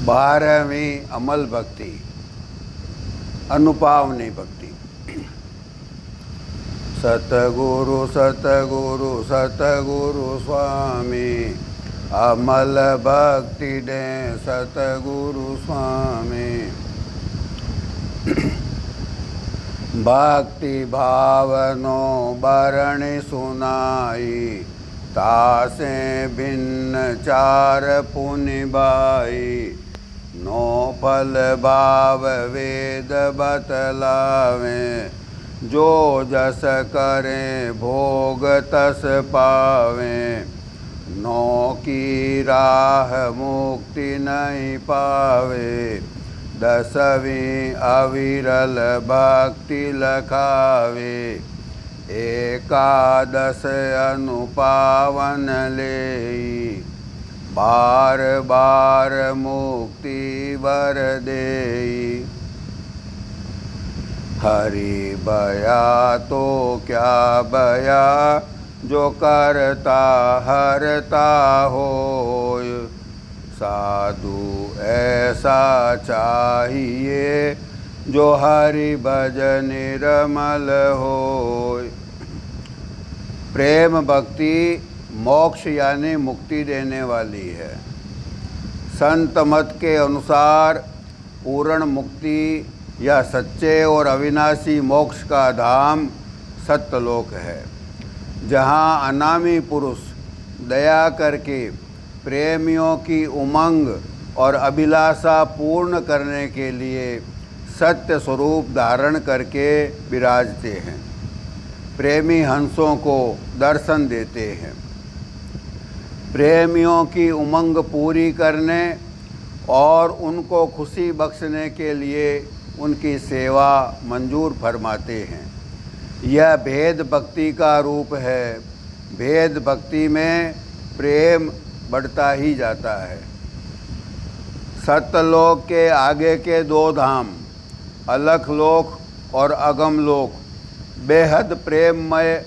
12वीं अमल भक्ति, अनुपावनी भक्ति। सतगुरु सतगुरु सतगुरु स्वामी, अमल भक्ति दे सतगुरु स्वामी। भक्ति भावनो बरणी सुनाई, तासे भिन्न चार पुनि बाई। नो फल भाव वेद बतलावे, जो जस करे भोग तस पावे। नो की राह मुक्ति नहीं पावे, 10वीं अविरल भक्ति लखावे। एकादश अनुपावन लेई, बार बार मुक्ति वर देई। हरि बया तो क्या बया, जो करता हरता होय। साधु ऐसा चाहिए, जो हरि भजन निर्मल होय। प्रेम भक्ति मोक्ष यानी मुक्ति देने वाली है। संत मत के अनुसार पूर्ण मुक्ति या सच्चे और अविनाशी मोक्ष का धाम सत्यलोक है, जहाँ अनामी पुरुष दया करके प्रेमियों की उमंग और अभिलाषा पूर्ण करने के लिए सत्य स्वरूप धारण करके विराजते हैं। प्रेमी हंसों को दर्शन देते हैं। प्रेमियों की उमंग पूरी करने और उनको खुशी बख्शने के लिए उनकी सेवा मंजूर फरमाते हैं। यह भेद भक्ति का रूप है। भेद भक्ति में प्रेम बढ़ता ही जाता है। सत्यलोक के आगे के 2 धाम, अलख लोक और अगम लोक, बेहद प्रेममय,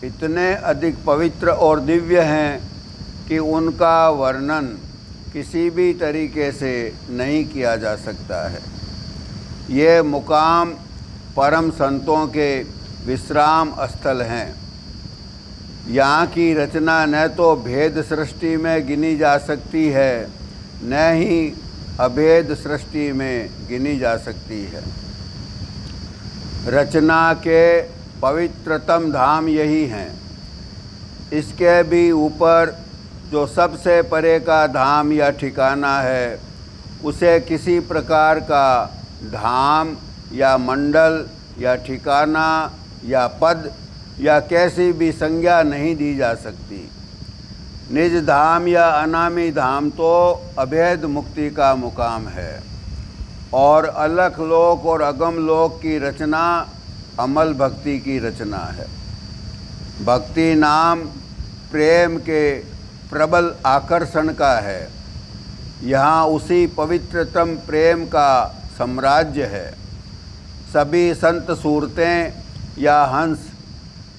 इतने अधिक पवित्र और दिव्य हैं कि उनका वर्णन किसी भी तरीके से नहीं किया जा सकता है। ये मुकाम परम संतों के विश्राम स्थल हैं। यहाँ की रचना न तो भेद सृष्टि में गिनी जा सकती है, न ही अभेद सृष्टि में गिनी जा सकती है। रचना के पवित्रतम धाम यही हैं। इसके भी ऊपर जो सबसे परे का धाम या ठिकाना है, उसे किसी प्रकार का धाम या मंडल या ठिकाना या पद या कैसी भी संज्ञा नहीं दी जा सकती। निज धाम या अनामी धाम तो अभेद मुक्ति का मुकाम है, और अलख लोक और अगम लोक की रचना अमल भक्ति की रचना है। भक्ति नाम प्रेम के प्रबल आकर्षण का है। यहाँ उसी पवित्रतम प्रेम का साम्राज्य है। सभी संत सूरतें या हंस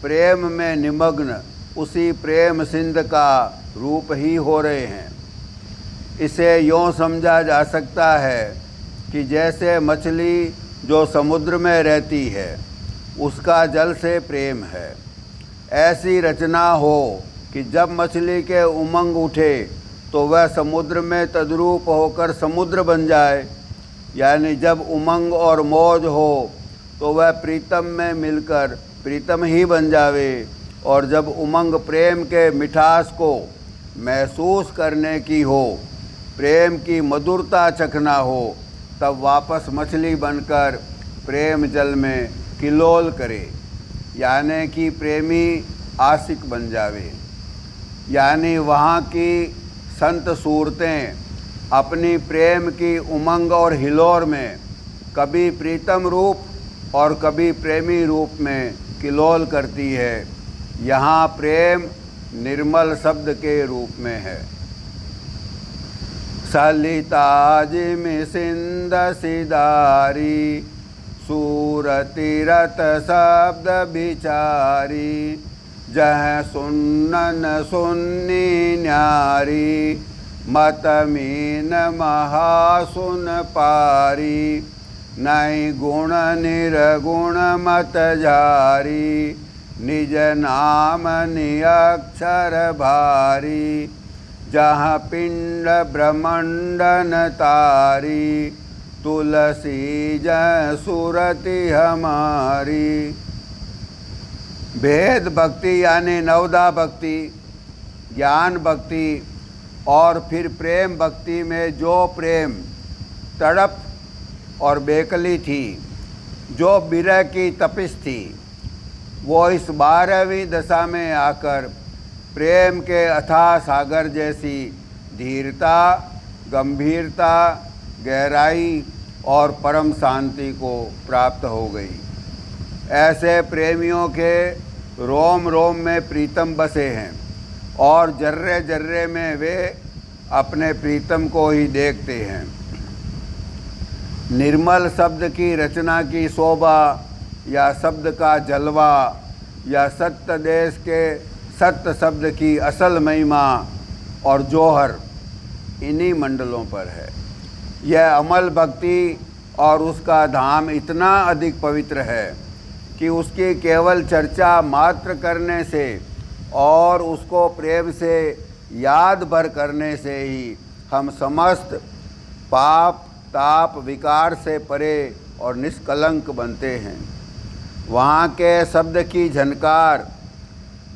प्रेम में निमग्न उसी प्रेम सिंध का रूप ही हो रहे हैं। इसे यों समझा जा सकता है कि जैसे मछली जो समुद्र में रहती है, उसका जल से प्रेम है। ऐसी रचना हो कि जब मछली के उमंग उठे तो वह समुद्र में तद्रूप होकर समुद्र बन जाए। यानी जब उमंग और मौज हो तो वह प्रीतम में मिलकर प्रीतम ही बन जावे, और जब उमंग प्रेम के मिठास को महसूस करने की हो, प्रेम की मधुरता चखना हो, तब वापस मछली बनकर प्रेम जल में किलोल करे, यानी कि प्रेमी आशिक बन जावे। यानी वहाँ की संत सूरतें अपनी प्रेम की उमंग और हिलोर में कभी प्रीतम रूप और कभी प्रेमी रूप में किलोल करती है। यहाँ प्रेम निर्मल शब्द के रूप में है। सलिताजिमि सिंध सिदारी, सूरति रत शब्द बिचारी। जह सुन्नन सुन्नी न्यारी, मत मीन महासुन पारी, नहीं गुण निर्गुण मत झारी, निज नाम निअक्षर भारी, जहाँ पिंड ब्रह्मंडन तारी, तुलसी जय सुरति हमारी। भेद भक्ति यानी नवदा भक्ति, ज्ञान भक्ति और फिर प्रेम भक्ति में जो प्रेम तड़प और बेकली थी, जो विरह की तपिश थी, वो इस 12वीं दशा में आकर प्रेम के अथाह सागर जैसी धीरता, गंभीरता, गहराई और परम शांति को प्राप्त हो गई। ऐसे प्रेमियों के रोम रोम में प्रीतम बसे हैं और जर्रे जर्रे में वे अपने प्रीतम को ही देखते हैं। निर्मल शब्द की रचना की शोभा या शब्द का जलवा या सत्य देश के सत्य शब्द की असल महिमा और जौहर इन्हीं मंडलों पर है। यह अमल भक्ति और उसका धाम इतना अधिक पवित्र है कि उसकी केवल चर्चा मात्र करने से और उसको प्रेम से याद भर करने से ही हम समस्त पाप ताप विकार से परे और निष्कलंक बनते हैं। वहाँ के शब्द की झनकार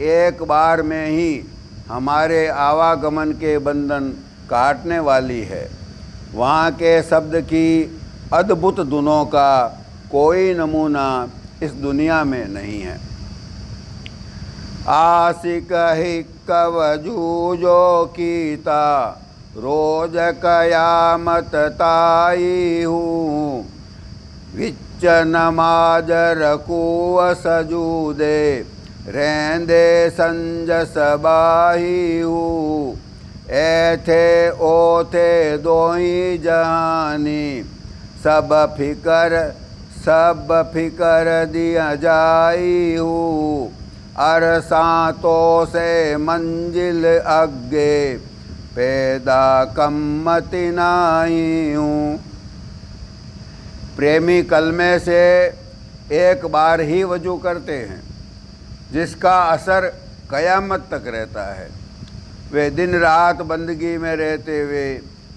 एक बार में ही हमारे आवागमन के बंधन काटने वाली है। वहाँ के शब्द की अद्भुत धुनों का कोई नमूना इस दुनिया में नहीं है। आशिक हिक्कव जूझो कीता, रोज कयामत ताई हूँ, विच नमाज रकुव सजूदे, रेंदे संजस बाही हूँ, ऐथे ओथे दोई जहानी, सब फिकर दिया जाई हूँ, अरसातों से मंजिल अग्गे, पैदा कम्मति नाई हूँ। प्रेमी कलमे से एक बार ही वजू करते हैं, जिसका असर कयामत तक रहता है। वे दिन रात बंदगी में रहते हुए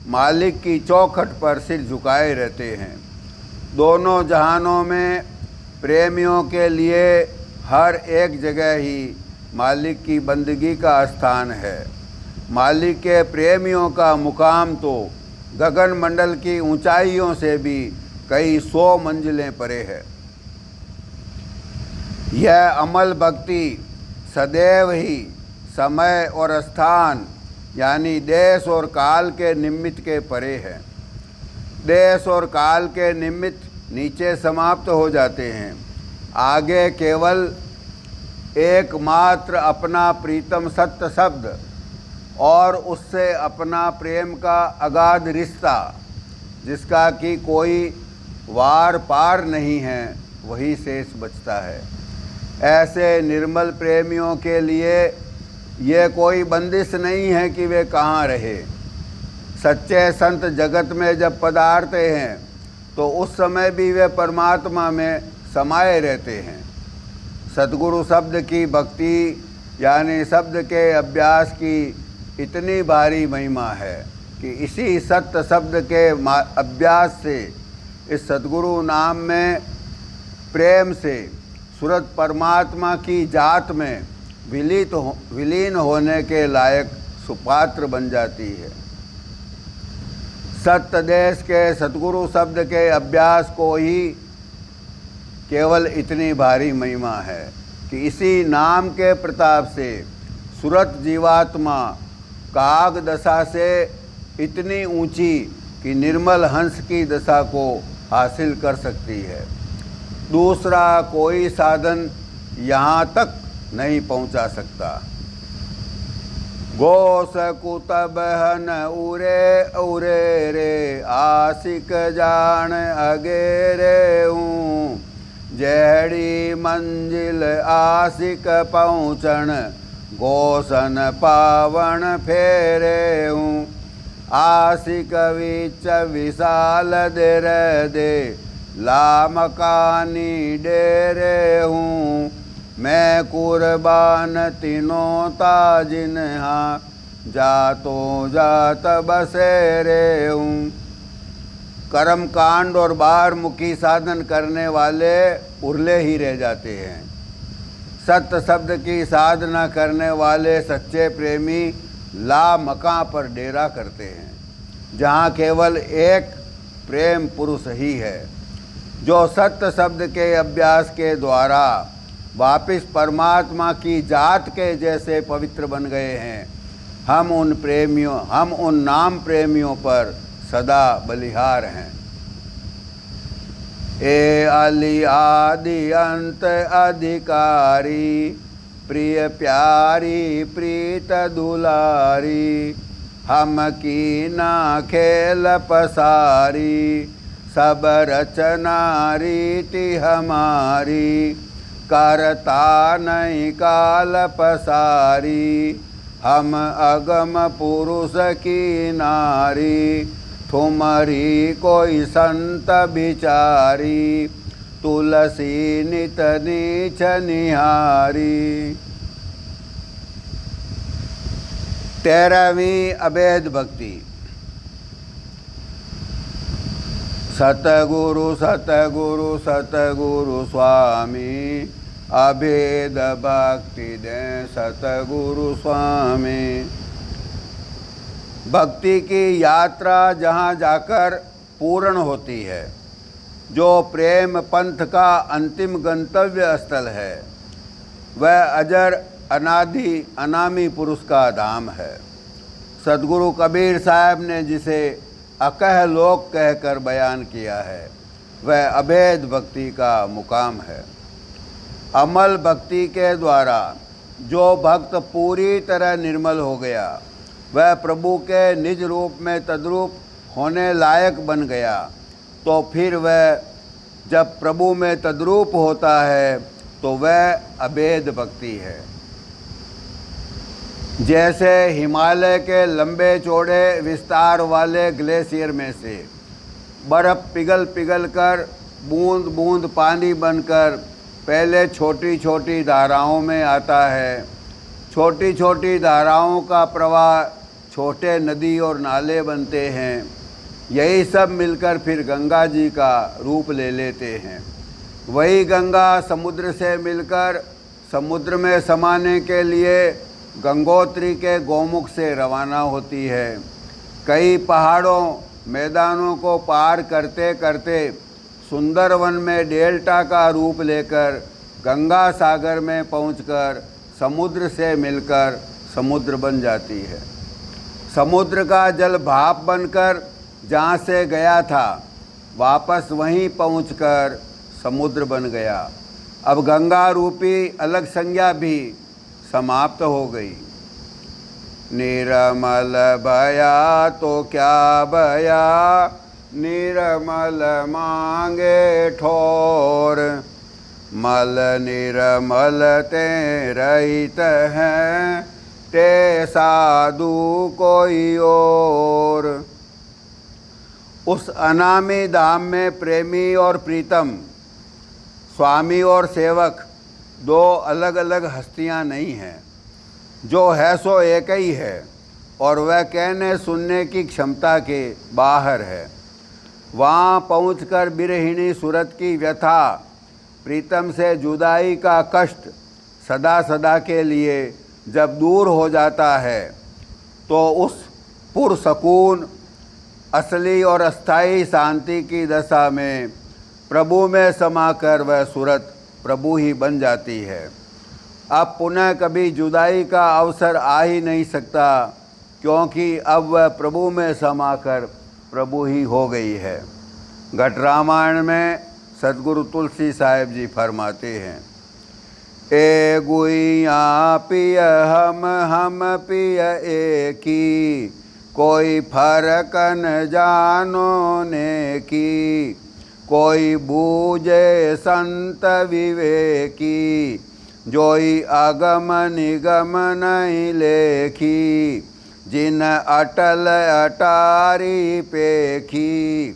मालिक की चौखट पर सिर झुकाए रहते हैं। दोनों जहानों में प्रेमियों के लिए हर एक जगह ही मालिक की बंदगी का स्थान है। मालिक के प्रेमियों का मुकाम तो गगन मंडल की ऊंचाइयों से भी कई 100 मंजिलें परे है। यह अमल भक्ति सदैव ही समय और स्थान यानी देश और काल के निमित्त के परे है। देश और काल के निमित्त नीचे समाप्त हो जाते हैं। आगे केवल एकमात्र अपना प्रीतम सत्य शब्द और उससे अपना प्रेम का अगाध रिश्ता, जिसका कि कोई वार पार नहीं है, वही शेष बचता है। ऐसे निर्मल प्रेमियों के लिए ये कोई बंदिश नहीं है कि वे कहाँ रहे। सच्चे संत जगत में जब पधारते हैं तो उस समय भी वे परमात्मा में समाये रहते हैं। सद्गुरु शब्द की भक्ति यानी शब्द के अभ्यास की इतनी भारी महिमा है कि इसी सत्य शब्द के अभ्यास से इस सद्गुरु नाम में प्रेम से सुरत परमात्मा की जात में विलीन होने के लायक सुपात्र बन जाती है। सत्य देश के सद्गुरु शब्द के अभ्यास को ही केवल इतनी भारी महिमा है कि इसी नाम के प्रताप से सुरत जीवात्मा काग दशा से इतनी ऊंची कि निर्मल हंस की दशा को हासिल कर सकती है। दूसरा कोई साधन यहाँ तक नहीं पहुँचा सकता। गोस कुतबहन उरे उरे रे, आशिक जान अगेरे हूँ, जहड़ी मंजिल आशिक पहुँचन, गोसन पावन फेरे हूँ। आसिक विच विशाल देर दे लामकानी डेरे हूँ। मैं कुर्बान तीनों ताजिन्हा जातो जात बसेरे हूँ। कर्म कांड और बाहर मुखी साधन करने वाले उरले ही रह जाते हैं। सत्य शब्द की साधना करने वाले सच्चे प्रेमी ला मकां पर डेरा करते हैं, जहाँ केवल एक प्रेम पुरुष ही है, जो सत्य शब्द के अभ्यास के द्वारा वापिस परमात्मा की जात के जैसे पवित्र बन गए हैं। हम उन नाम प्रेमियों पर सदा बलिहार हैं। ए अली आदि अंत अधिकारी, प्रिय प्यारी प्रीत दुलारी, हम की ना खेल पसारी, सब रचना रीति हमारी, करता नहीं काल पसारी, हम अगम पुरुष की नारी, ठुमरी कोई संत बिचारी, तुलसी नित नीच निहारी। 13वीं अभेद भक्ति। सतगुरु सतगुरु सतगुरु स्वामी, अभेद भक्ति दे सतगुरु स्वामी। भक्ति की यात्रा जहाँ जाकर पूर्ण होती है, जो प्रेम पंथ का अंतिम गंतव्य स्थल है, वह अजर अनादि अनामी पुरुष का धाम है। सदगुरु कबीर साहब ने जिसे अकह लोक कहकर बयान किया है, वह अभेद भक्ति का मुकाम है। अमल भक्ति के द्वारा जो भक्त पूरी तरह निर्मल हो गया, वह प्रभु के निज रूप में तद्रूप होने लायक बन गया, तो फिर वह जब प्रभु में तद्रूप होता है तो वह अभेद भक्ति है। जैसे हिमालय के लंबे चौड़े विस्तार वाले ग्लेशियर में से बर्फ़ पिघल पिघल कर बूंद बूंद पानी बनकर पहले छोटी छोटी धाराओं में आता है। छोटी छोटी धाराओं का प्रवाह छोटे नदी और नाले बनते हैं। यही सब मिलकर फिर गंगा जी का रूप ले लेते हैं। वही गंगा समुद्र से मिलकर समुद्र में समाने के लिए गंगोत्री के गोमुख से रवाना होती है। कई पहाड़ों मैदानों को पार करते करते सुंदरवन में डेल्टा का रूप लेकर गंगा सागर में पहुंचकर समुद्र से मिलकर समुद्र बन जाती है। समुद्र का जल भाप बनकर जहाँ से गया था वापस वहीं पहुंचकर समुद्र बन गया। अब गंगा रूपी अलग संज्ञा भी समाप्त हो गई। निर्मल भया तो क्या भया, निर्मल मांगे ठोर, मल निर्मल ते रहित हैं, ते साधु कोई और। उस अनामी धाम में प्रेमी और प्रीतम, स्वामी और सेवक दो अलग अलग हस्तियां नहीं हैं। जो है सो एक ही है और वह कहने सुनने की क्षमता के बाहर है। वहाँ पहुंचकर बिरहिणी सूरत की व्यथा, प्रीतम से जुदाई का कष्ट सदा सदा के लिए जब दूर हो जाता है, तो उस पुरसकून असली और अस्थाई शांति की दशा में प्रभु में समाकर वह सूरत प्रभु ही बन जाती है। अब पुनः कभी जुदाई का अवसर आ ही नहीं सकता, क्योंकि अब वह प्रभु में समाकर प्रभु ही हो गई है। घट रामायण में सदगुरु तुलसी साहिब जी फरमाते हैं, ए गुइया पिय हम पिय एकी, कोई फर्क न जानो ने की, कोई बूझे संत विवेकी, जोई अगम निगम नहीं लेखी, जिन अटल अटारी पेखी,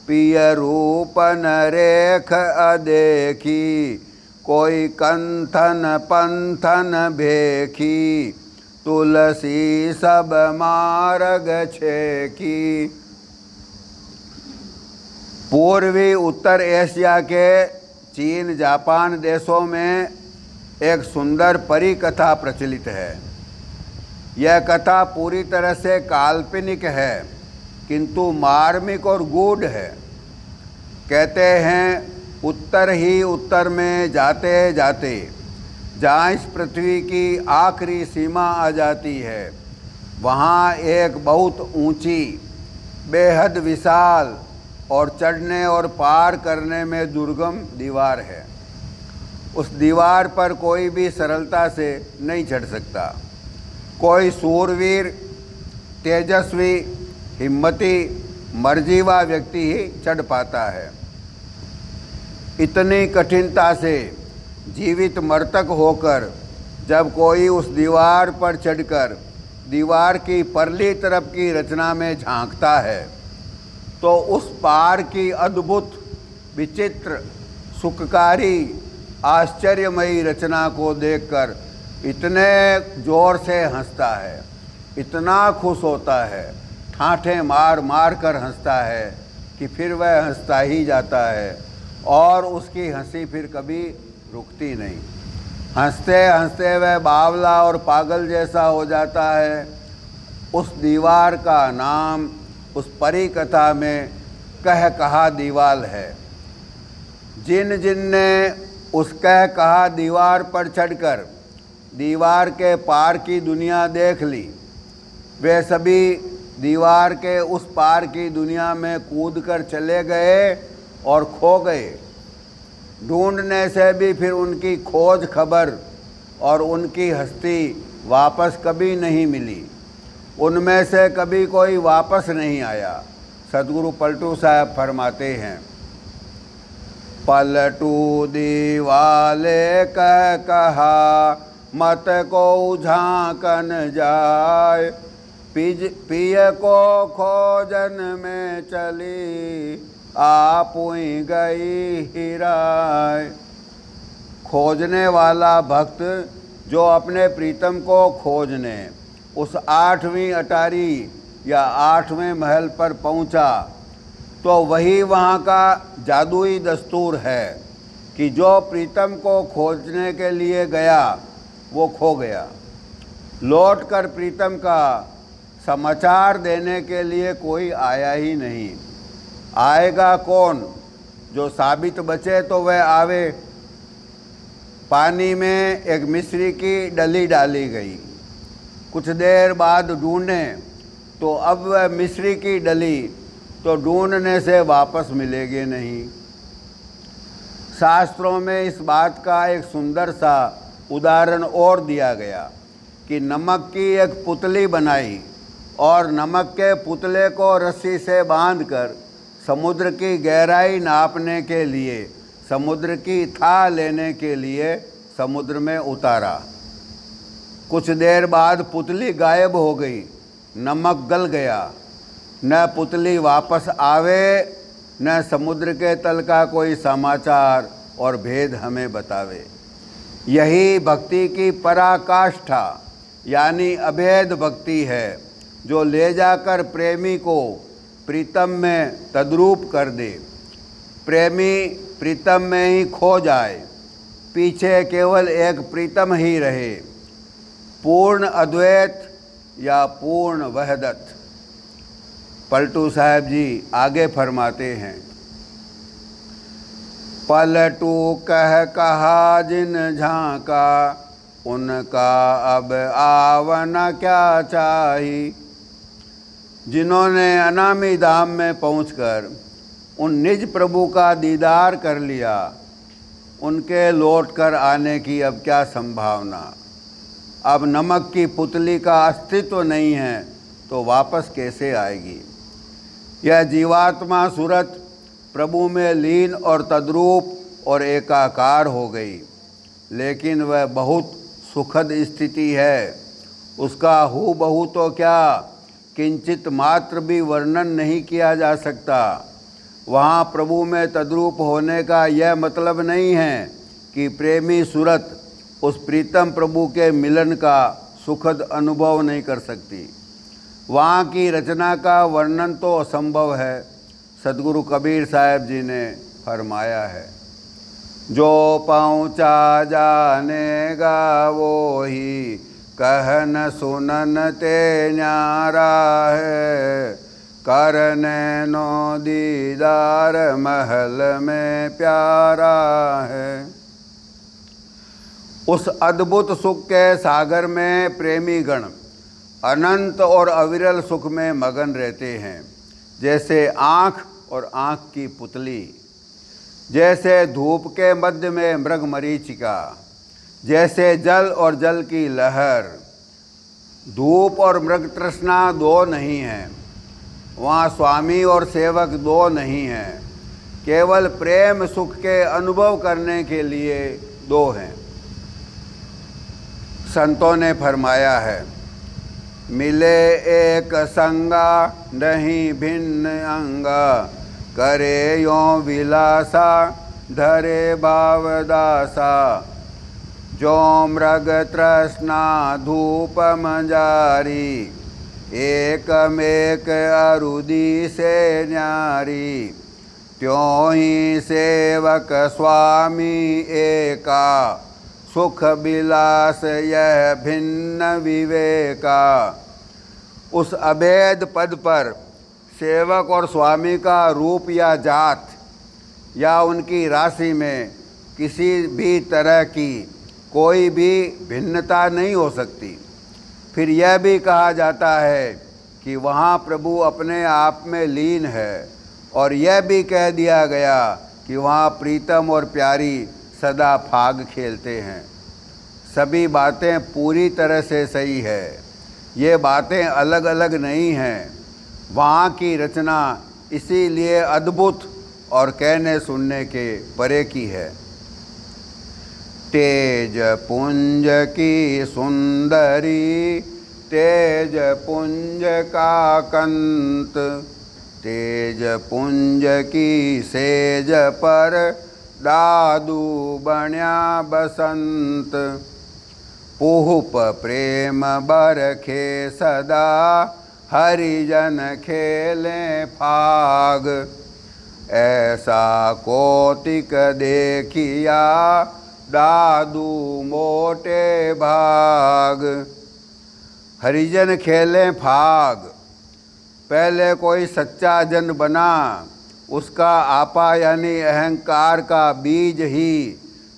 पिय रूप नरेख अदेखी, कोई कंथन पंथन भेखी, तुलसी सब मार्ग छेकी। पूर्वी उत्तर एशिया के चीन जापान देशों में एक सुंदर परी कथा प्रचलित है। यह कथा पूरी तरह से काल्पनिक है किंतु मार्मिक और गूढ़ है। कहते हैं उत्तर ही उत्तर में जाते जाते जहाँ इस पृथ्वी की आखिरी सीमा आ जाती है, वहाँ एक बहुत ऊंची, बेहद विशाल और चढ़ने और पार करने में दुर्गम दीवार है। उस दीवार पर कोई भी सरलता से नहीं चढ़ सकता। कोई सूरवीर, तेजस्वी, हिम्मती, मर्जीवा व्यक्ति ही चढ़ पाता है। इतनी कठिनता से जीवित मृतक होकर जब कोई उस दीवार पर चढ़कर दीवार की परली तरफ की रचना में झांकता है तो उस पार की अद्भुत, विचित्र, सुखकारी, आश्चर्यमयी रचना को देखकर इतने ज़ोर से हंसता है, इतना खुश होता है, ठाठे मार मार कर हंसता है कि फिर वह हंसता ही जाता है और उसकी हंसी फिर कभी रुकती नहीं। हंसते हंसते वह बावला और पागल जैसा हो जाता है। उस दीवार का नाम उस परी कथा में कह कहा दीवाल है। जिन जिन ने उस कह कहा दीवार पर चढ़कर दीवार के पार की दुनिया देख ली, वे सभी दीवार के उस पार की दुनिया में कूदकर चले गए और खो गए। ढूंढने से भी फिर उनकी खोज खबर और उनकी हस्ती वापस कभी नहीं मिली। उनमें से कभी कोई वापस नहीं आया। सदगुरु पलटू साहब फरमाते हैं, पलटू दीवाले कह कहा मत को झांकन जाय, पिय को खोजन में चली आपुई गई हिराय। खोजने वाला भक्त जो अपने प्रीतम को खोजने उस 8वीं अटारी या 8वें महल पर पहुंचा तो वही वहां का जादुई दस्तूर है कि जो प्रीतम को खोजने के लिए गया वो खो गया। लौटकर प्रीतम का समाचार देने के लिए कोई आया ही नहीं। आएगा कौन? जो साबित बचे तो वह आवे। पानी में एक मिस्री की डली डाली गई। कुछ देर बाद ढूंढें तो अब वह मिस्री की डली तो ढूंढने से वापस मिलेगी नहीं। शास्त्रों में इस बात का एक सुंदर सा उदाहरण और दिया गया कि नमक की एक पुतली बनाई और नमक के पुतले को रस्सी से बांधकर समुद्र की गहराई नापने के लिए, समुद्र की था लेने के लिए समुद्र में उतारा। कुछ देर बाद पुतली गायब हो गई, नमक गल गया। न पुतली वापस आवे न समुद्र के तल का कोई समाचार और भेद हमें बतावे। यही भक्ति की पराकाष्ठा यानी अभेद भक्ति है जो ले जाकर प्रेमी को प्रीतम में तद्रूप कर दे। प्रेमी प्रीतम में ही खो जाए, पीछे केवल एक प्रीतम ही रहे। पूर्ण अद्वैत या पूर्ण वहदत। पलटू साहब जी आगे फरमाते हैं, पलटू कह कहा जिन झांका, उनका अब आवना क्या चाही। जिन्होंने अनामी धाम में पहुंचकर उन निज प्रभु का दीदार कर लिया, उनके लौट कर आने की अब क्या संभावना। अब नमक की पुतली का अस्तित्व नहीं है तो वापस कैसे आएगी। यह जीवात्मा सूरत प्रभु में लीन और तद्रूप और एकाकार हो गई, लेकिन वह बहुत सुखद स्थिति है। उसका हूबहू तो क्या किंचित मात्र भी वर्णन नहीं किया जा सकता। वहाँ प्रभु में तद्रूप होने का यह मतलब नहीं है कि प्रेमी सूरत उस प्रीतम प्रभु के मिलन का सुखद अनुभव नहीं कर सकती। वहाँ की रचना का वर्णन तो असंभव है। सदगुरु कबीर साहब जी ने फरमाया है, जो पहुँचा जानेगा वो ही कहन सुनन ते न्यारा है, करने नो दीदार महल में प्यारा है। उस अद्भुत सुख के सागर में प्रेमी गण अनंत और अविरल सुख में मगन रहते हैं। जैसे आँख और आँख की पुतली, जैसे धूप के मध्य में मृग मरीचिका, जैसे जल और जल की लहर। धूप और मृग तृष्णा दो नहीं हैं, वहाँ स्वामी और सेवक दो नहीं हैं, केवल प्रेम सुख के अनुभव करने के लिए दो हैं। संतों ने फरमाया है, मिले एक संगा नहीं भिन्न अंगा, करे यो विलासा धरे भावदासा, जो मृग तृष्णा धूप मंजारी, एकमेक अरुदी से न्यारी, त्यों ही सेवक स्वामी एका, सुख विलास यह भिन्न विवेका। उस अभेद पद पर सेवक और स्वामी का रूप या जात या उनकी राशि में किसी भी तरह की कोई भी भिन्नता नहीं हो सकती। फिर यह भी कहा जाता है कि वहाँ प्रभु अपने आप में लीन है, और यह भी कह दिया गया कि वहाँ प्रीतम और प्यारी सदा फाग खेलते हैं। सभी बातें पूरी तरह से सही है, ये बातें अलग अलग नहीं हैं। वहाँ की रचना इसीलिए अद्भुत और कहने सुनने के परे की है। तेज पुंज की सुंदरी, तेज पुंज का कंत, तेज पुंज की सेज पर दादू बण्या बसंत, पुहुप प्रेम बरखे सदा हरिजन खेलें फाग, ऐसा कौतिक देखिया दादू मोटे भाग। हरिजन खेलें फाग, पहले कोई सच्चा जन बना, उसका आपा यानी अहंकार का बीज ही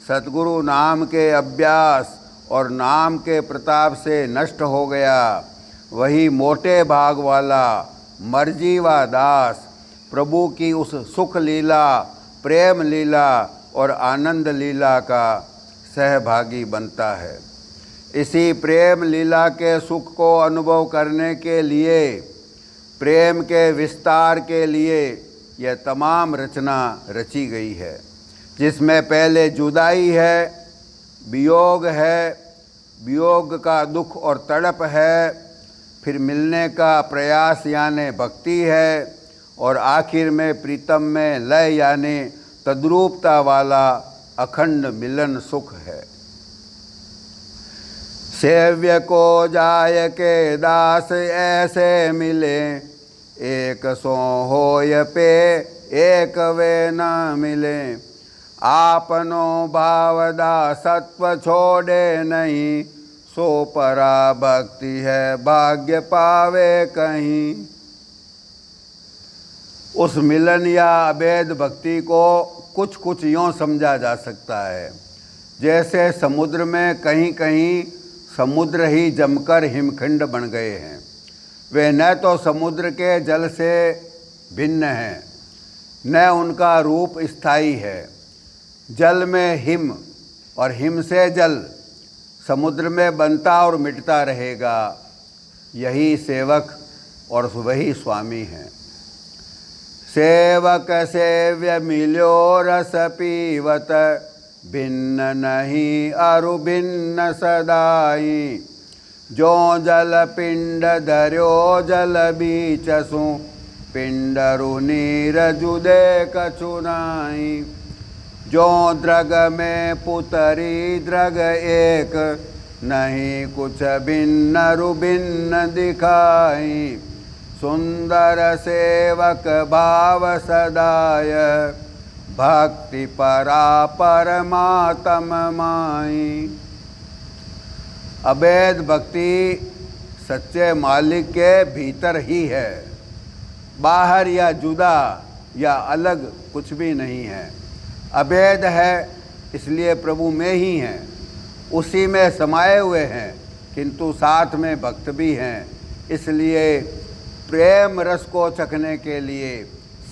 सतगुरु नाम के अभ्यास और नाम के प्रताप से नष्ट हो गया। वही मोटे भाग वाला मर्जी व दास प्रभु की उस सुख लीला, प्रेम लीला और आनंद लीला का सहभागी बनता है। इसी प्रेम लीला के सुख को अनुभव करने के लिए, प्रेम के विस्तार के लिए यह तमाम रचना रची गई है, जिसमें पहले जुदाई है, वियोग है, वियोग का दुख और तड़प है, फिर मिलने का प्रयास यानी भक्ति है, और आखिर में प्रीतम में लय यानी तद्रूपता वाला अखंड मिलन सुख है। सेव्य को जाय के दास ऐसे मिले, एक सो होय पे एक वे न मिले, आपनो भावदा सत्व छोड़े नहीं, सो परा भक्ति है भाग्य पावे कहीं। उस मिलन या अभेद भक्ति को कुछ कुछ यूँ समझा जा सकता है, जैसे समुद्र में कहीं कहीं समुद्र ही जमकर हिमखंड बन गए हैं। वे न तो समुद्र के जल से भिन्न हैं, न उनका रूप स्थायी है। जल में हिम और हिम से जल समुद्र में बनता और मिटता रहेगा। यही सेवक और वही स्वामी हैं। सेवक सेव्य मिलो रस पीवत, भिन्न नहीं अरु भिन्न सदाई, जो जल पिंड धर्यो जल बीचसु पिंडरु नीर जुदे कछु नाई। जो द्रग में पुतरी द्रग एक नहीं कुछ भिन्न रु भिन्न दिखाई। सुंदर सेवक भाव सदाय भक्ति परा परमात्म माई। अभेद भक्ति सच्चे मालिक के भीतर ही है, बाहर या जुदा या अलग कुछ भी नहीं है। अभेद है इसलिए प्रभु में ही हैं, उसी में समाये हुए हैं, किंतु साथ में भक्त भी हैं। इसलिए प्रेम रस को चखने के लिए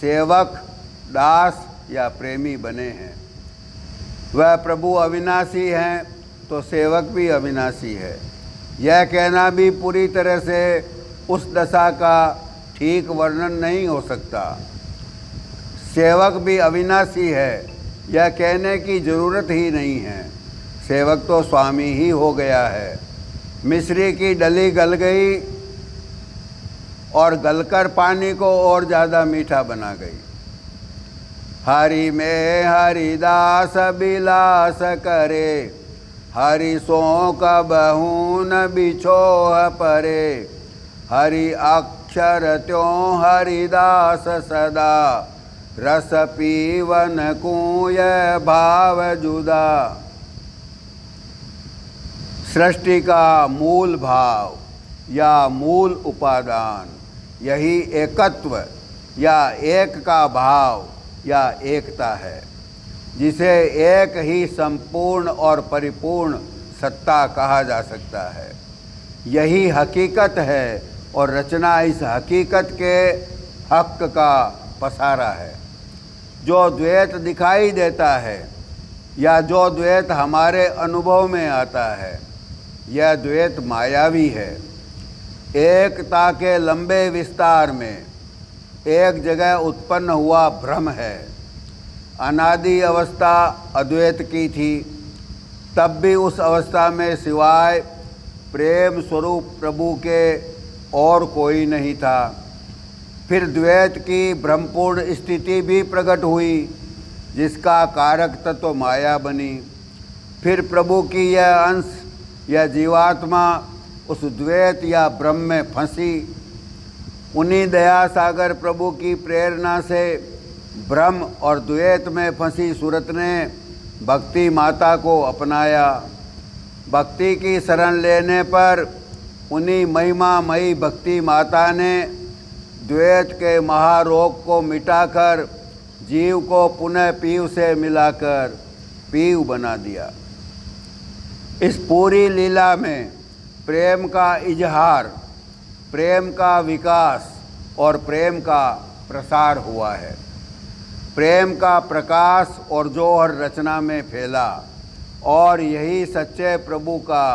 सेवक दास या प्रेमी बने हैं। वह प्रभु अविनाशी हैं तो सेवक भी अविनाशी है। यह कहना भी पूरी तरह से उस दशा का ठीक वर्णन नहीं हो सकता। सेवक भी अविनाशी है यह कहने की ज़रूरत ही नहीं है। सेवक तो स्वामी ही हो गया है। मिश्री की डली गल गई और गलकर पानी को और ज़्यादा मीठा बना गई। हरि में हरिदास बिलास करे, हरि सो कबहू न बिछोह परे। हरि अक्षर त्यों हरिदास सदा, रस पीवन कूय भाव जुदा। सृष्टि का मूल भाव या मूल उपादान यही एकत्व या एक का भाव या एकता है, जिसे एक ही संपूर्ण और परिपूर्ण सत्ता कहा जा सकता है। यही हकीकत है और रचना इस हकीकत के हक का पसारा है। जो द्वैत दिखाई देता है या जो द्वैत हमारे अनुभव में आता है, यह द्वैत मायावी है। एकता के लंबे विस्तार में एक जगह उत्पन्न हुआ भ्रम है। अनादि अवस्था अद्वैत की थी, तब भी उस अवस्था में सिवाय प्रेम स्वरूप प्रभु के और कोई नहीं था। फिर द्वैत की भ्रमपूर्ण स्थिति भी प्रकट हुई, जिसका कारक तत्व माया बनी। फिर प्रभु की यह अंश यह जीवात्मा उस द्वैत या भ्रम में फंसी। उन्हीं दया सागर प्रभु की प्रेरणा से भ्रम और द्वैत में फंसी सूरत ने भक्ति माता को अपनाया। भक्ति की शरण लेने पर उन्हीं महिमामयी भक्ति माता ने द्वैत के महारोग को मिटाकर जीव को पुनः पीव से मिलाकर पीव बना दिया। इस पूरी लीला में प्रेम का इजहार, प्रेम का विकास और प्रेम का प्रसार हुआ है। प्रेम का प्रकाश और जोहर रचना में फैला और यही सच्चे प्रभु का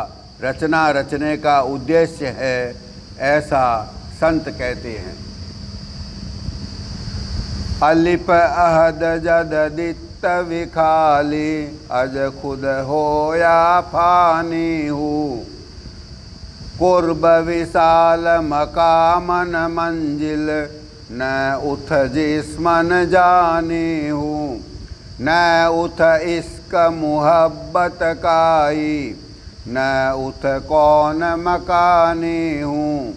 रचना रचने का उद्देश्य है, ऐसा संत कहते हैं। अलिप अहद जद दित्त विखाली, अज खुद होया फानी हूँ। कुर्ब विशाल मकामन मंजिल, न उथ जिस्मन जानी हूँ। न उथ इश्क मुहब्बत काई, न उथ कौन मकानी हूँ।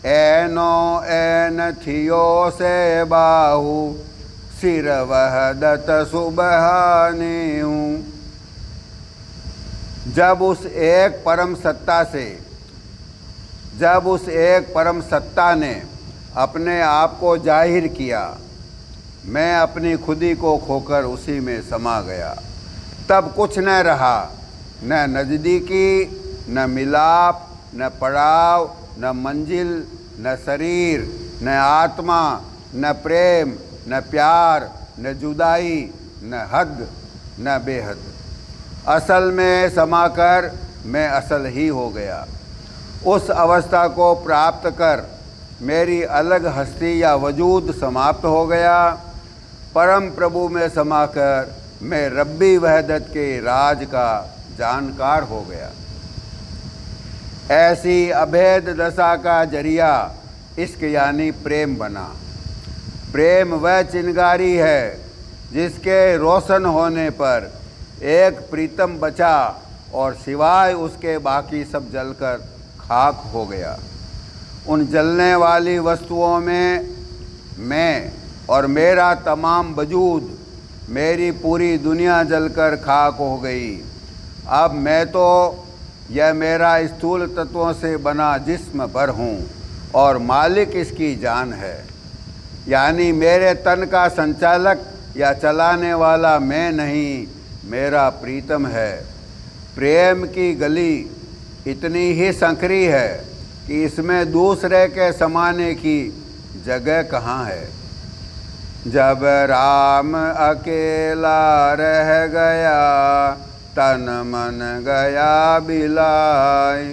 ऐनो ऐन थियो से बाहु, सिर वहदत सुबहानी हूँ। जब उस एक परम सत्ता ने अपने आप को जाहिर किया, मैं अपनी खुदी को खोकर उसी में समा गया। तब कुछ न रहा, न नज़दीकी, न मिलाप, न पड़ाव, न मंजिल, न शरीर, न आत्मा, न प्रेम, न प्यार, न जुदाई, न हद, न बेहद। असल में समाकर मैं असल ही हो गया। उस अवस्था को प्राप्त कर मेरी अलग हस्ती या वजूद समाप्त हो गया। परम प्रभु में समाकर मैं रब्बी वहदत के राज का जानकार हो गया। ऐसी अभेद दशा का जरिया इश्क यानी प्रेम बना। प्रेम वह चिंगारी है जिसके रोशन होने पर एक प्रीतम बचा और सिवाय उसके बाकी सब जलकर खाक हो गया। उन जलने वाली वस्तुओं में मैं और मेरा तमाम वजूद, मेरी पूरी दुनिया जलकर खाक हो गई। अब मैं तो यह मेरा स्थूल तत्वों से बना जिस्म भर हूँ और मालिक इसकी जान है। यानी मेरे तन का संचालक या चलाने वाला मैं नहीं, मेरा प्रीतम है। प्रेम की गली इतनी ही संकरी है कि इसमें दूसरे के समाने की जगह कहाँ है। जब राम अकेला रह गया, तन मन गया बिलाय।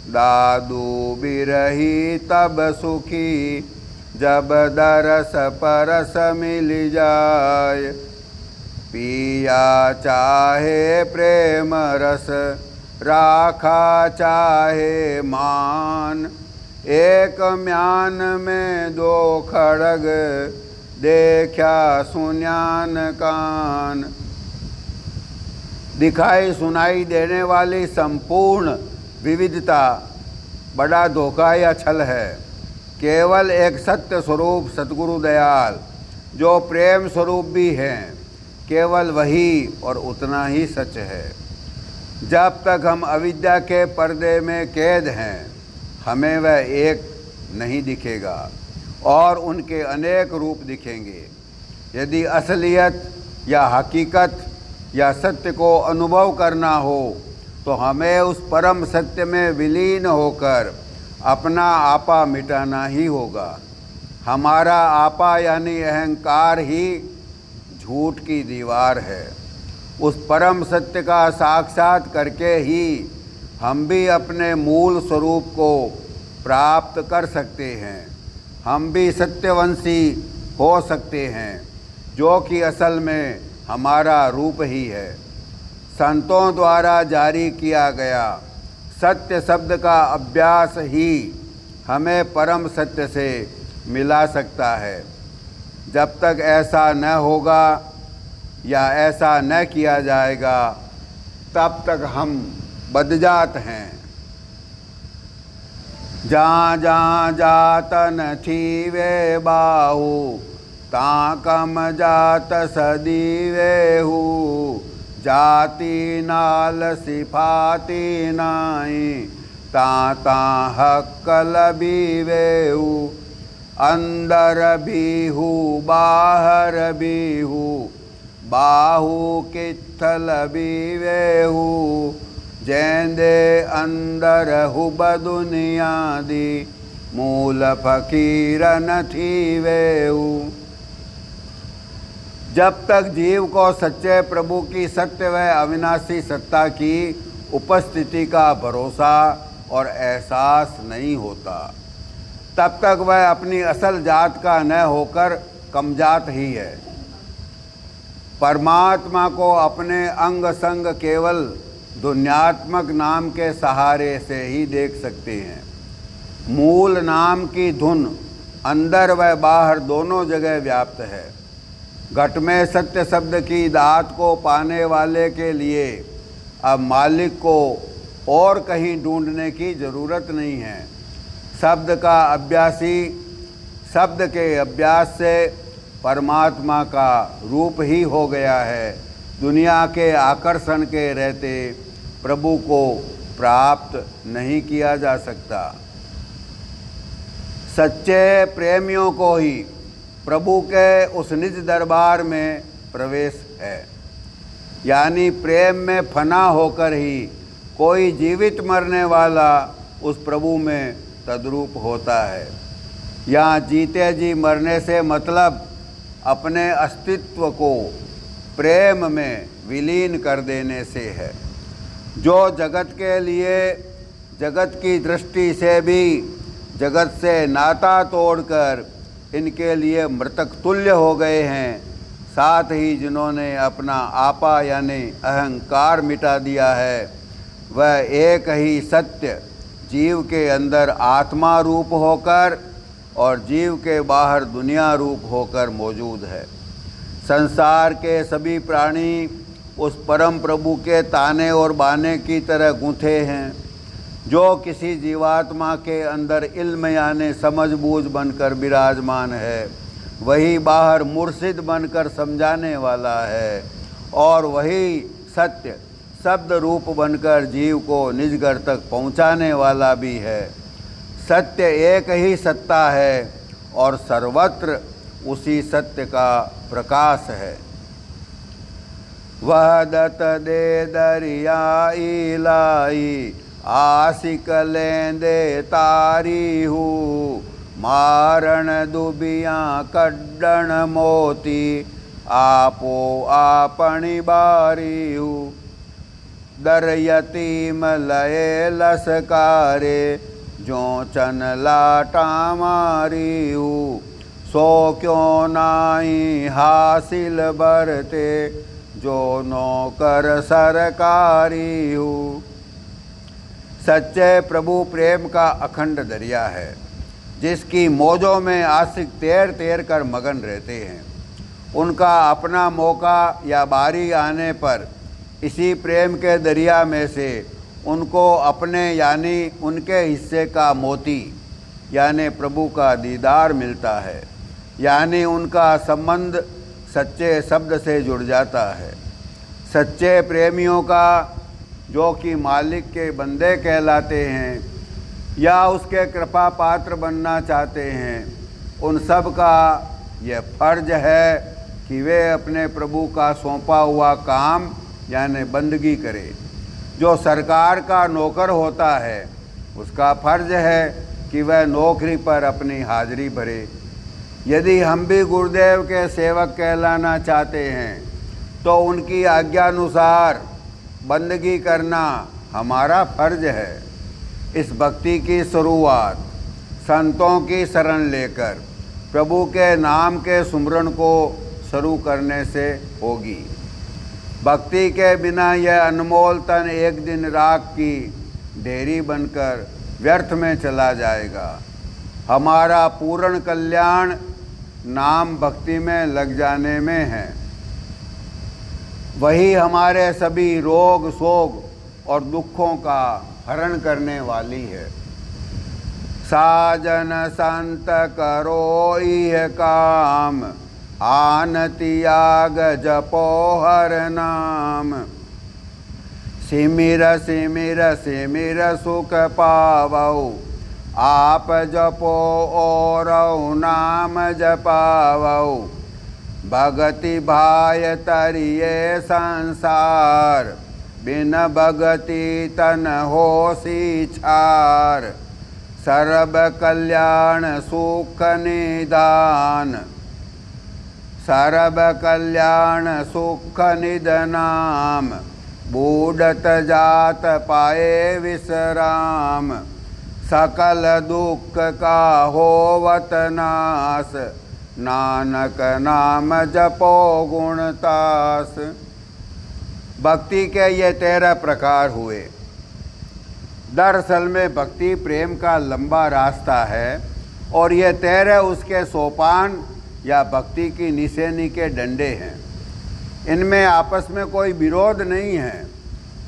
दादू बिरही तब सुखी, जब दरस परस मिल जाय। पिया चाहे प्रेम रस, राखा चाहे मान। एक म्यान में दो खड़ग, देखा सुन्यान कान। दिखाई सुनाई देने वाली संपूर्ण विविधता बड़ा धोखा या छल है। केवल एक सत्य स्वरूप सतगुरु दयाल, जो प्रेम स्वरूप भी हैं, केवल वही और उतना ही सच है। जब तक हम अविद्या के पर्दे में कैद हैं, हमें वह एक नहीं दिखेगा और उनके अनेक रूप दिखेंगे। यदि असलियत या हकीकत या सत्य को अनुभव करना हो तो हमें उस परम सत्य में विलीन होकर अपना आपा मिटाना ही होगा। हमारा आपा यानी अहंकार ही झूठ की दीवार है। उस परम सत्य का साक्षात करके ही हम भी अपने मूल स्वरूप को प्राप्त कर सकते हैं। हम भी सत्यवंशी हो सकते हैं, जो कि असल में हमारा रूप ही है। संतों द्वारा जारी किया गया सत्य शब्द का अभ्यास ही हमें परम सत्य से मिला सकता है। जब तक ऐसा न होगा या ऐसा न किया जाएगा, तब तक हम बदजात हैं। जहाँ जहाँ जात न थी वे बाहू, ता कम जात सदीवे हूँ। जाति नाल सिफाती नाई, ता ता हक्कल बीवे हूँ। अंदर भी हूँ बाहर भी हूँ, बाहू कित्थल बीवे हूँ। जैंदे अंदर हूँ बदुनिया दी, मूल फकीर न थी वे हूँ। जब तक जीव को सच्चे प्रभु की सत्य व अविनाशी सत्ता की उपस्थिति का भरोसा और एहसास नहीं होता, तब तक वह अपनी असल जात का न होकर कमजात ही है। परमात्मा को अपने अंग संग केवल धुन्यात्मक नाम के सहारे से ही देख सकते हैं। मूल नाम की धुन अंदर व बाहर दोनों जगह व्याप्त है। घट में सत्य शब्द की दात को पाने वाले के लिए अब मालिक को और कहीं ढूंढने की ज़रूरत नहीं है। शब्द का अभ्यासी शब्द के अभ्यास से परमात्मा का रूप ही हो गया है। दुनिया के आकर्षण के रहते प्रभु को प्राप्त नहीं किया जा सकता। सच्चे प्रेमियों को ही प्रभु के उस निज दरबार में प्रवेश है। यानी प्रेम में फना होकर ही कोई जीवित मरने वाला उस प्रभु में तद्रूप होता है। यहाँ जीते जी मरने से मतलब अपने अस्तित्व को प्रेम में विलीन कर देने से है। जो जगत के लिए जगत की दृष्टि से भी जगत से नाता तोड़कर इनके लिए मृतक तुल्य हो गए हैं, साथ ही जिन्होंने अपना आपा यानी अहंकार मिटा दिया है, वह एक ही सत्य जीव के अंदर आत्मा रूप होकर और जीव के बाहर दुनिया रूप होकर मौजूद है। संसार के सभी प्राणी उस परम प्रभु के ताने और बाने की तरह गूंथे हैं, जो किसी जीवात्मा के अंदर इल्म यानी समझबूझ बनकर विराजमान है। वही बाहर मुर्शिद बनकर समझाने वाला है और वही सत्य शब्द रूप बनकर जीव को निज घर तक पहुंचाने वाला भी है। सत्य एक ही सत्ता है और सर्वत्र उसी सत्य का प्रकाश है। वह दत दे दरियाई लाई आशिक लेंदे तारी हूँ, मारण दुबियाँ कड्डण मोती आपो आपणी बारी हूँ। दर यतीम लये लसकारे जो चन लाटा मारी हूँ, सो क्यों नाई हासिल बरते जो नौकर सरकारी हूँ। सच्चे प्रभु प्रेम का अखंड दरिया है, जिसकी मौजों में आशिक तैर तैर कर मगन रहते हैं। उनका अपना मौका या बारी आने पर इसी प्रेम के दरिया में से उनको अपने यानी उनके हिस्से का मोती यानी प्रभु का दीदार मिलता है, यानी उनका संबंध सच्चे शब्द से जुड़ जाता है। सच्चे प्रेमियों का, जो कि मालिक के बंदे कहलाते हैं या उसके कृपा पात्र बनना चाहते हैं, उन सब का यह फर्ज है कि वे अपने प्रभु का सौंपा हुआ काम यानी बंदगी करें। जो सरकार का नौकर होता है, उसका फर्ज है कि वह नौकरी पर अपनी हाजिरी भरे। यदि हम भी गुरुदेव के सेवक कहलाना चाहते हैं तो उनकी आज्ञानुसार बंदगी करना हमारा फर्ज है। इस भक्ति की शुरुआत संतों की शरण लेकर प्रभु के नाम के सुमरन को शुरू करने से होगी। भक्ति के बिना यह अनमोल तन एक दिन राख की ढेरी बनकर व्यर्थ में चला जाएगा। हमारा पूर्ण कल्याण नाम भक्ति में लग जाने में है। वही हमारे सभी रोग शोक और दुखों का हरण करने वाली है। साजन संत करो यह काम, आन त्याग जपो हर नाम। सिमिर सिमिर सिमिर सुख पावो, आप जपो और नाम जपावो। भगति भाय तरिये संसार, बिन भगति तन होसी छार। सर्व कल्याण सुख निदान, सर्व कल्याण सुख निधनाम। बूढ़त जात पाए विश्राम, सकल दुख का होवत नाश। नानक नाम जपो गुणतास। भक्ति के ये 13 प्रकार हुए। दरअसल में भक्ति प्रेम का लंबा रास्ता है और ये 13 उसके सोपान या भक्ति की निशानी के डंडे हैं। इनमें आपस में कोई विरोध नहीं है।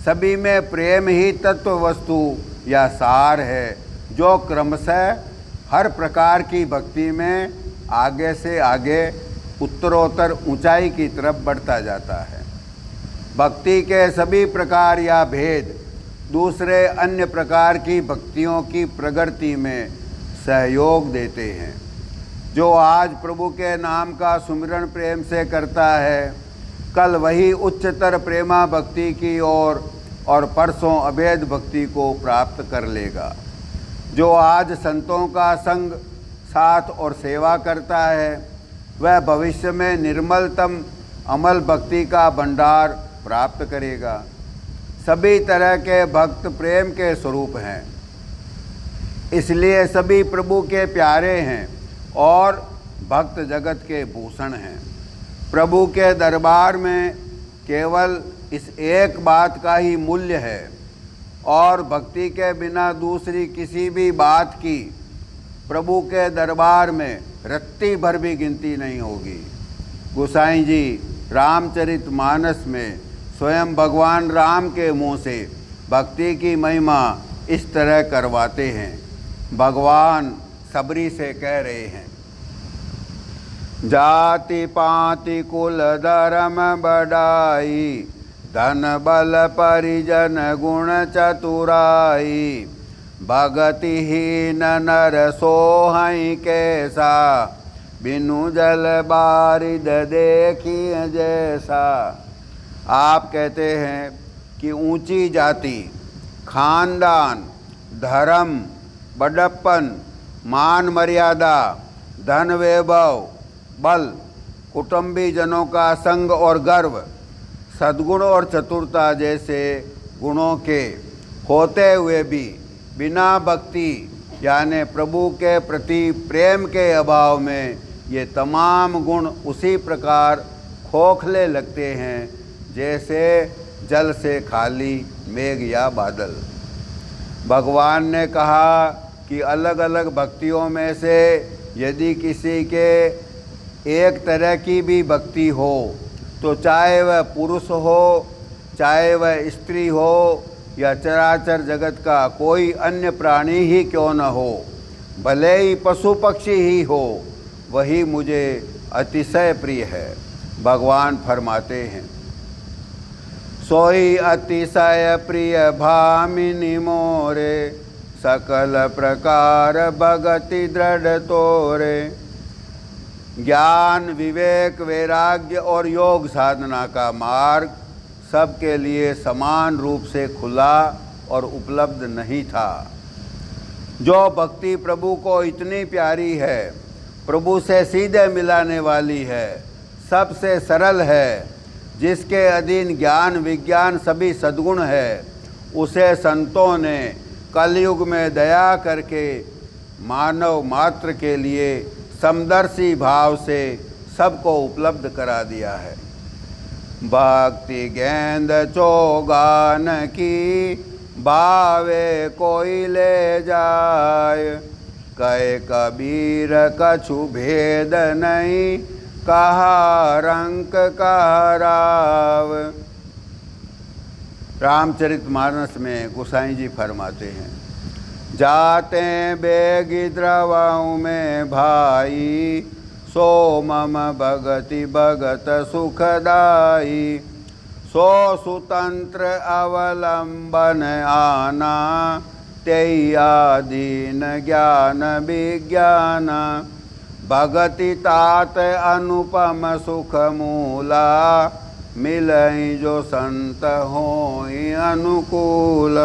सभी में प्रेम ही तत्व वस्तु या सार है, जो क्रमशः हर प्रकार की भक्ति में आगे से आगे उत्तरोत्तर ऊंचाई की तरफ बढ़ता जाता है। भक्ति के सभी प्रकार या भेद दूसरे अन्य प्रकार की भक्तियों की प्रगति में सहयोग देते हैं। जो आज प्रभु के नाम का सुमिरन प्रेम से करता है, कल वही उच्चतर प्रेमा भक्ति की ओर और परसों अभेद भक्ति को प्राप्त कर लेगा। जो आज संतों का संग साथ और सेवा करता है, वह भविष्य में निर्मलतम अमल भक्ति का भंडार प्राप्त करेगा। सभी तरह के भक्त प्रेम के स्वरूप हैं, इसलिए सभी प्रभु के प्यारे हैं और भक्त जगत के भूषण हैं। प्रभु के दरबार में केवल इस एक बात का ही मूल्य है और भक्ति के बिना दूसरी किसी भी बात की प्रभु के दरबार में रत्ती भर भी गिनती नहीं होगी। गोसाई जी रामचरितमानस में स्वयं भगवान राम के मुँह से भक्ति की महिमा इस तरह करवाते हैं। भगवान सबरी से कह रहे हैं, जाति पाति कुल धर्म बढ़ाई, धन बल परिजन गुण चतुराई, भगतिहीन नर सोहई कैसा, बिनु जल बारिद देखिए जैसा। आप कहते हैं कि ऊंची जाति, खानदान, धर्म, बड़प्पन, मान मर्यादा, धन वैभव, बल, कुटुंबी जनों का संग और गर्व, सद्गुण और चतुरता जैसे गुणों के होते हुए भी बिना भक्ति यानी प्रभु के प्रति प्रेम के अभाव में ये तमाम गुण उसी प्रकार खोखले लगते हैं जैसे जल से खाली मेघ या बादल। भगवान ने कहा कि अलग अलग भक्तियों में से यदि किसी के एक तरह की भी भक्ति हो तो चाहे वह पुरुष हो, चाहे वह स्त्री हो या चराचर जगत का कोई अन्य प्राणी ही क्यों न हो, भले ही पशु पक्षी ही हो, वही मुझे अतिशय प्रिय है। भगवान फरमाते हैं, सोई अतिशय प्रिय भामिनी मोरे, सकल प्रकार भगति दृढ़ तोरे। ज्ञान, विवेक, वैराग्य और योग साधना का मार्ग सबके लिए समान रूप से खुला और उपलब्ध नहीं था। जो भक्ति प्रभु को इतनी प्यारी है, प्रभु से सीधे मिलाने वाली है, सबसे सरल है, जिसके अधीन ज्ञान विज्ञान सभी सद्गुण है, उसे संतों ने कलयुग में दया करके मानव मात्र के लिए समदर्शी भाव से सबको उपलब्ध करा दिया है। भक्ति गेंद चौगान की, भावे कोई ले जाए, कहे कबीर कछु भेद नहीं, कहा रंक कहा राव। रामचरितमानस में गोसाई जी फरमाते हैं, जाते बेगी द्रवाऊ में भाई, सो मम भगति भगत सुखदाई। सो सुतंत्र अवलंबन आना, तेया दीन ज्ञान विज्ञान। भगति तात अनुपम सुख मूला, मिलई जो संत होई अनुकूल।